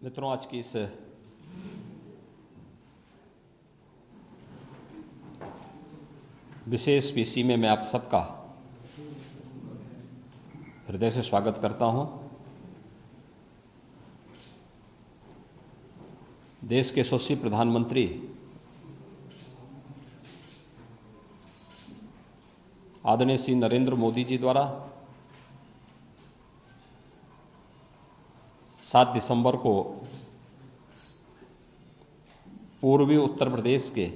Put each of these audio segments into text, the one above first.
मित्रों, आज की इस विशेष पीसी में मैं आप सबका हृदय से स्वागत करता हूं। देश के यशस्वी प्रधानमंत्री आदरणीय श्री नरेंद्र मोदी जी द्वारा 7 दिसंबर को पूर्वी उत्तर प्रदेश के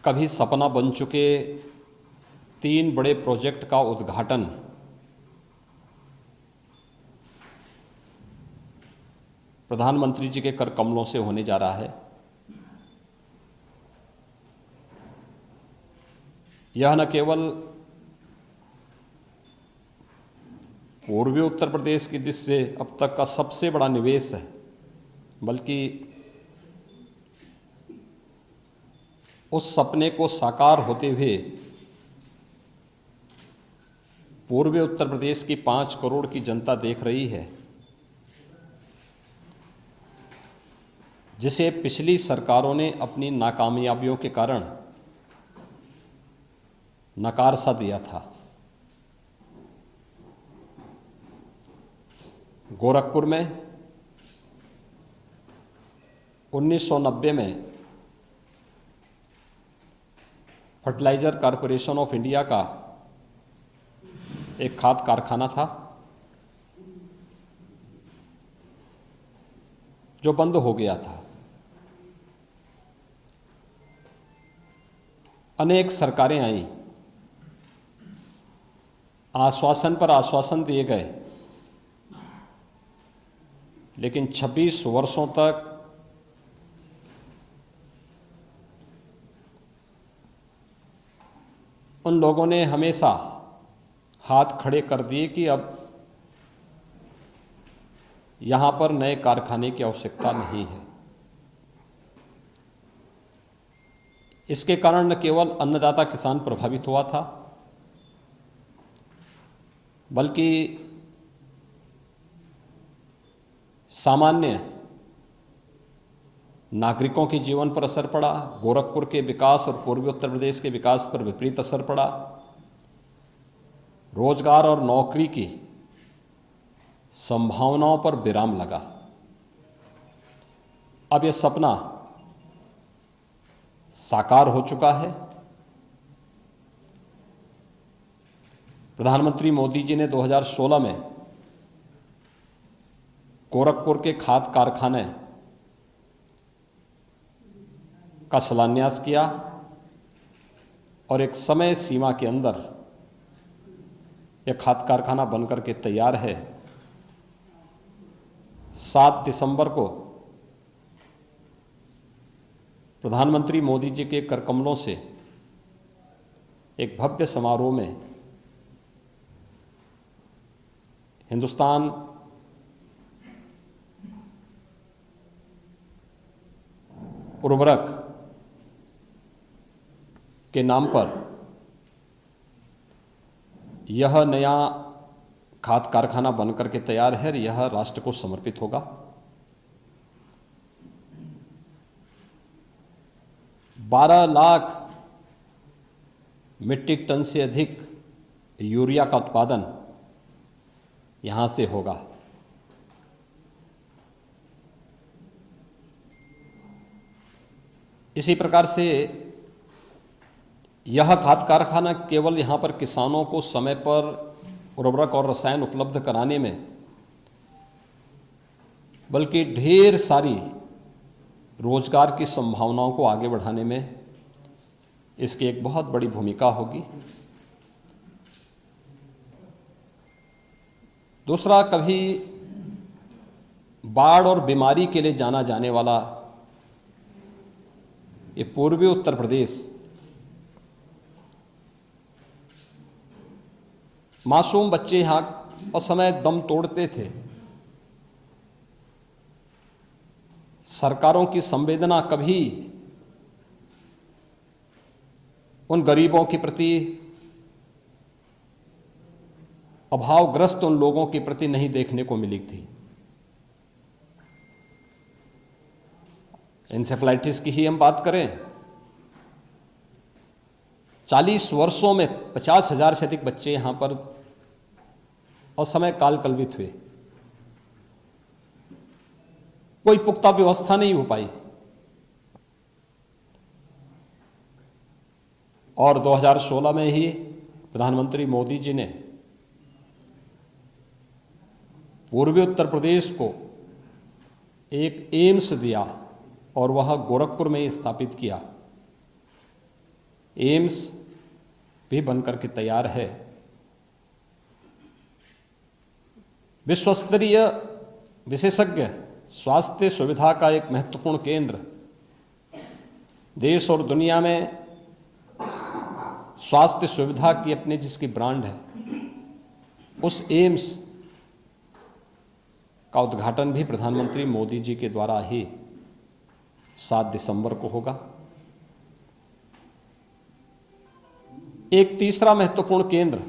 कभी सपना बन चुके 3 बड़े प्रोजेक्ट का उद्घाटन प्रधानमंत्री जी के कर कमलों से होने जा रहा है। यह न केवल पूर्वी उत्तर प्रदेश की दृष्टि से अब तक का सबसे बड़ा निवेश है, बल्कि उस सपने को साकार होते हुए पूर्वी उत्तर प्रदेश की 5 करोड़ की जनता देख रही है, जिसे पिछली सरकारों ने अपनी नाकामयाबियों के कारण नकार सा दिया था। गोरखपुर में 1990 में फर्टिलाइजर कॉरपोरेशन ऑफ इंडिया का एक खाद कारखाना था जो बंद हो गया था। अनेक सरकारें आईं, आश्वासन पर आश्वासन दिए गए, लेकिन 26 वर्षों तक उन लोगों ने हमेशा हाथ खड़े कर दिए कि अब यहां पर नए कारखाने की आवश्यकता नहीं है। इसके कारण न केवल अन्नदाता किसान प्रभावित हुआ था, बल्कि सामान्य नागरिकों के जीवन पर असर पड़ा। गोरखपुर के विकास और पूर्वी उत्तर प्रदेश के विकास पर विपरीत असर पड़ा। रोजगार और नौकरी की संभावनाओं पर विराम लगा। अब यह सपना साकार हो चुका है। प्रधानमंत्री मोदी जी ने 2016 में गोरखपुर के खाद कारखाने का शिलान्यास किया और एक समय सीमा के अंदर यह खाद कारखाना बनकर के तैयार है। 7 दिसंबर को प्रधानमंत्री मोदी जी के करकमलों से एक भव्य समारोह में हिंदुस्तान उर्वरक के नाम पर यह नया खाद कारखाना बनकर के तैयार है और यह राष्ट्र को समर्पित होगा। 12 लाख मीट्रिक टन से अधिक यूरिया का उत्पादन यहां से होगा। इसी प्रकार से यह खाद कारखाना केवल यहाँ पर किसानों को समय पर उर्वरक और रसायन उपलब्ध कराने में, बल्कि ढेर सारी रोजगार की संभावनाओं को आगे बढ़ाने में इसकी एक बहुत बड़ी भूमिका होगी। दूसरा, कभी बाढ़ और बीमारी के लिए जाना जाने वाला ये पूर्वी उत्तर प्रदेश मासूम बच्चे यहां असमय दम तोड़ते थे। सरकारों की संवेदना कभी उन गरीबों के प्रति अभावग्रस्त उन लोगों के प्रति नहीं देखने को मिली थी। एन्सेफेलाइटिस की ही हम बात करें, 40 वर्षों में 50,000 से अधिक बच्चे यहां पर असमय काल कलवित हुए। कोई पुख्ता व्यवस्था नहीं हो पाई। और 2016 में ही प्रधानमंत्री मोदी जी ने पूर्वी उत्तर प्रदेश को एक एम्स दिया और वह गोरखपुर में ही स्थापित किया। एम्स भी बनकर के तैयार है। विश्वस्तरीय विशेषज्ञ स्वास्थ्य सुविधा का एक महत्वपूर्ण केंद्र, देश और दुनिया में स्वास्थ्य सुविधा की अपनी जिसकी ब्रांड है, उस एम्स का उद्घाटन भी प्रधानमंत्री मोदी जी के द्वारा ही 7 दिसंबर को होगा। एक तीसरा महत्वपूर्ण केंद्र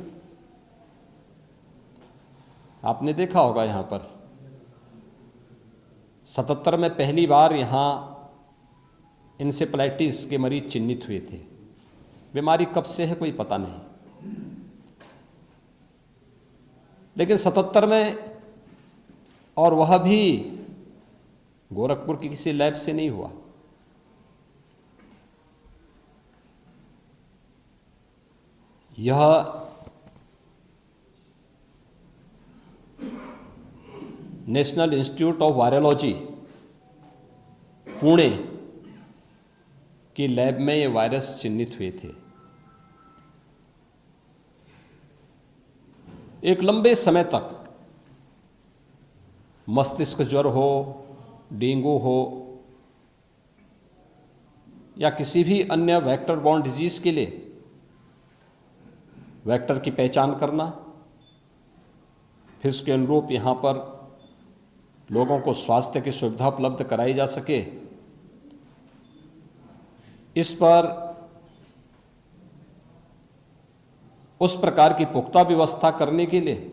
आपने देखा होगा, यहां पर 77 में पहली बार यहां इंसेफेलाइटिस के मरीज चिन्हित हुए थे। बीमारी कब से है कोई पता नहीं, लेकिन 77 में, और वह भी गोरखपुर की किसी लैब से नहीं हुआ। यह national institute of virology Pune की लैब में ये वायरस चिन्हित हुए थे। एक लंबे समय तक मस्तिष्क ज्वर हो, डेंगू हो या किसी भी अन्य वेक्टर बॉर्न डिजीज के लिए वेक्टर की पहचान करना, फिर उसके अनुरूप यहां पर लोगों को स्वास्थ्य की सुविधा उपलब्ध कराई जा सके, इस पर उस प्रकार की पुख्ता व्यवस्था करने के लिए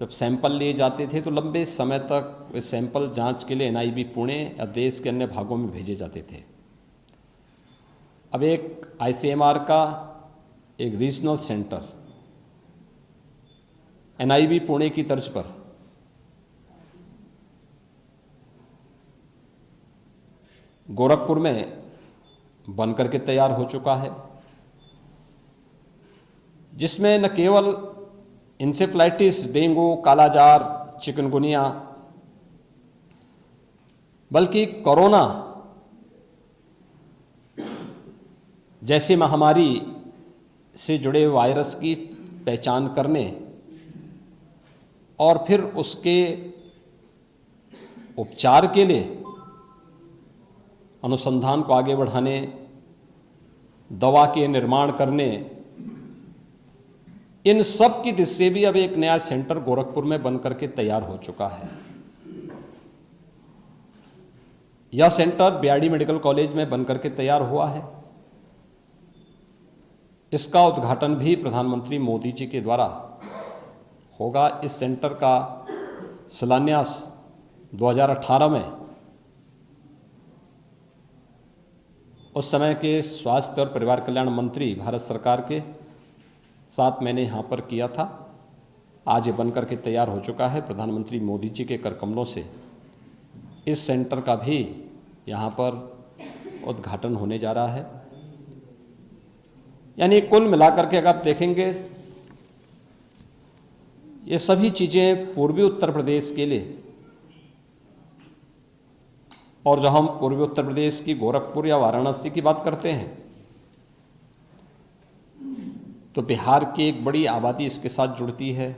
जब सैंपल लिए जाते थे तो लंबे समय तक वे सैंपल जांच के लिए एनआईवी पुणे या देश के अन्य भागों में भेजे जाते थे। अब एक आईसीएमआर का एक रीजनल सेंटर एनआईवी पुणे की तर्ज पर गोरखपुर में बनकर के तैयार हो चुका है, जिसमें न केवल इंसेफ्लाइटिस, डेंगू, कालाजार, चिकनगुनिया, बल्कि कोरोना जैसी महामारी से जुड़े वायरस की पहचान करने और फिर उसके उपचार के लिए अनुसंधान को आगे बढ़ाने, दवा के निर्माण करने, इन सब की दिशा से भी अब एक नया सेंटर गोरखपुर में बनकर के तैयार हो चुका है। यह सेंटर बीआरडी मेडिकल कॉलेज में बनकर के तैयार हुआ है। इसका उद्घाटन भी प्रधानमंत्री मोदी जी के द्वारा होगा। इस सेंटर का शिलान्यास 2018 में उस समय के स्वास्थ्य और परिवार कल्याण मंत्री भारत सरकार के साथ मैंने यहाँ पर किया था। आज ये बनकर के तैयार हो चुका है। प्रधानमंत्री मोदी जी के कर कमलों से इस सेंटर का भी यहाँ पर उद्घाटन होने जा रहा है। यानी कुल मिलाकर के अगर आप देखेंगे, ये सभी चीज़ें पूर्वी उत्तर प्रदेश के लिए, और जब हम पूर्वी उत्तर प्रदेश की गोरखपुर या वाराणसी की बात करते हैं तो बिहार की एक बड़ी आबादी इसके साथ जुड़ती है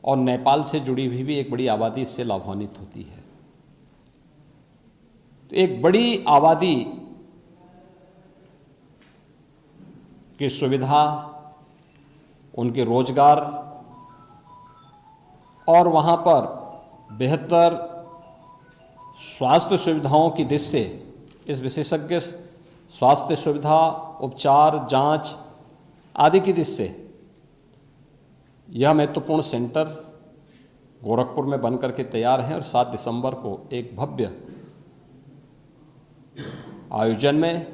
और नेपाल से जुड़ी हुई भी एक बड़ी आबादी इससे लाभान्वित होती है। तो एक बड़ी आबादी की सुविधा, उनके रोजगार और वहाँ पर बेहतर स्वास्थ्य सुविधाओं की दिशा से इस विशेषज्ञ स्वास्थ्य सुविधा, उपचार, जांच आदि की दिशा से यह महत्वपूर्ण सेंटर गोरखपुर में बनकर के तैयार है और 7 दिसंबर को एक भव्य आयोजन में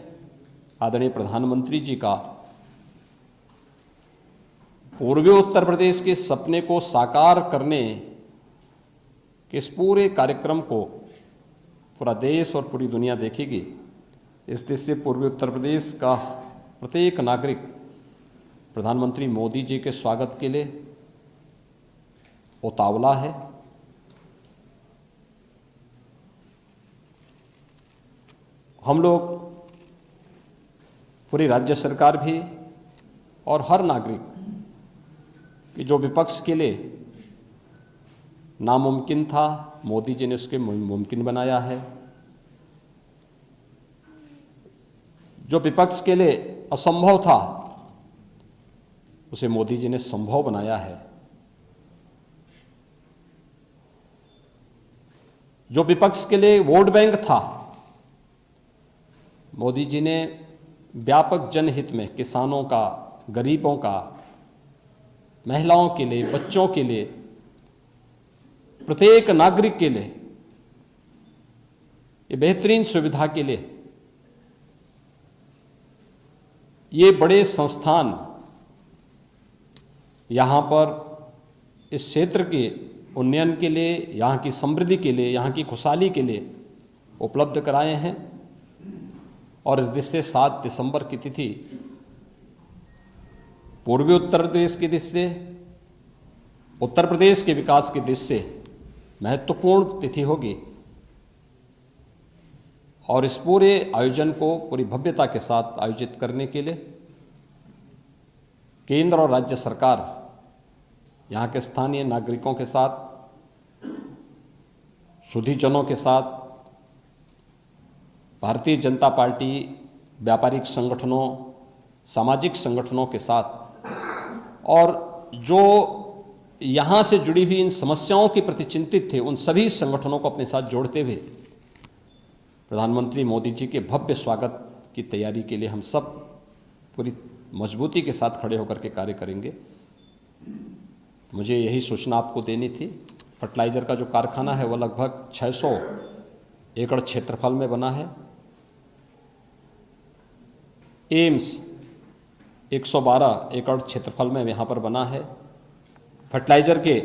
आदरणीय प्रधानमंत्री जी का पूर्वी उत्तर प्रदेश के सपने को साकार करने के इस पूरे कार्यक्रम को पूरा देश और पूरी दुनिया देखेगी। इस देश से पूर्वी उत्तर प्रदेश का प्रत्येक नागरिक प्रधानमंत्री मोदी जी के स्वागत के लिए उतावला है। हम लोग पूरी राज्य सरकार भी और हर नागरिक कि जो विपक्ष के लिए नामुमकिन था, मोदी जी ने उसके मुमकिन बनाया है। जो विपक्ष के लिए असंभव था, उसे मोदी जी ने संभव बनाया है। जो विपक्ष के लिए वोट बैंक था, मोदी जी ने व्यापक जनहित में किसानों का, गरीबों का, महिलाओं के लिए, बच्चों के लिए, प्रत्येक नागरिक के लिए ये बेहतरीन सुविधा के लिए ये बड़े संस्थान यहां पर इस क्षेत्र के उन्नयन के लिए, यहां की समृद्धि के लिए, यहां की खुशहाली के लिए उपलब्ध कराए हैं। और इस दिशा से 7 दिसंबर की तिथि पूर्वी उत्तर प्रदेश की दिशा से, उत्तर प्रदेश के विकास की दिशा से महत्वपूर्ण तिथि होगी। और इस पूरे आयोजन को पूरी भव्यता के साथ आयोजित करने के लिए केंद्र और राज्य सरकार यहाँ के स्थानीय नागरिकों के साथ, सुधीजनों के साथ, भारतीय जनता पार्टी, व्यापारिक संगठनों, सामाजिक संगठनों के साथ और जो यहाँ से जुड़ी हुई इन समस्याओं के प्रति चिंतित थे, उन सभी संगठनों को अपने साथ जोड़ते हुए प्रधानमंत्री मोदी जी के भव्य स्वागत की तैयारी के लिए हम सब पूरी मजबूती के साथ खड़े होकर के कार्य करेंगे। मुझे यही सूचना आपको देनी थी। फर्टिलाइज़र का जो कारखाना है वो लगभग 600 एकड़ क्षेत्रफल में बना है। एम्स 112 एकड़ क्षेत्रफल में यहाँ पर बना है। फर्टिलाइज़र के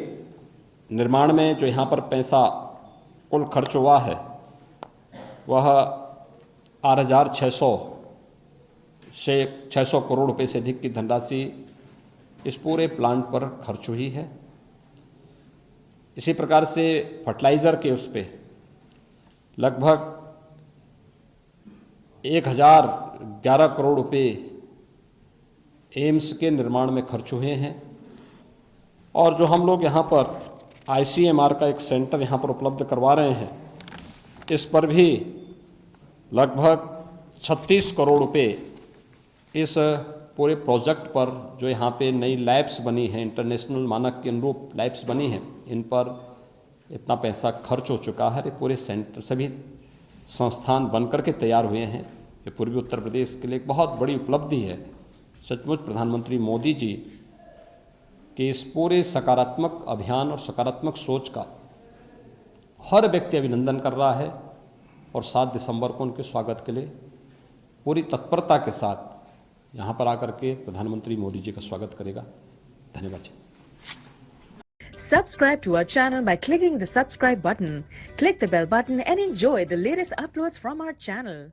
निर्माण में जो यहाँ पर पैसा कुल खर्च हुआ है वह 6,600 करोड़ रुपए से अधिक की धनराशि इस पूरे प्लांट पर खर्च हुई है। इसी प्रकार से फर्टिलाइज़र के उस पे लगभग 1,011 करोड़ रुपए एम्स के निर्माण में खर्च हुए हैं। और जो हम लोग यहाँ पर ICMR का एक सेंटर यहाँ पर उपलब्ध करवा रहे हैं, इस पर भी लगभग 36 करोड़ रुपए इस पूरे प्रोजेक्ट पर, जो यहाँ पे नई लैब्स बनी हैं, इंटरनेशनल मानक के अनुरूप लैब्स बनी हैं, इन पर इतना पैसा खर्च हो चुका है। ये पूरे सेंटर, सभी संस्थान बनकर के तैयार हुए हैं। ये पूर्वी उत्तर प्रदेश के लिए एक बहुत बड़ी उपलब्धि है। सचमुच प्रधानमंत्री मोदी जी के इस पूरे सकारात्मक अभियान और सकारात्मक सोच का हर व्यक्ति अभिनंदन कर रहा है और 7 दिसंबर को उनके स्वागत के लिए पूरी तत्परता के साथ यहाँ पर आकर के प्रधानमंत्री मोदी जी का स्वागत करेगा। धन्यवाद जी। Subscribe to our channel by clicking the subscribe button. Click the bell button and enjoy the latest uploads from our channel.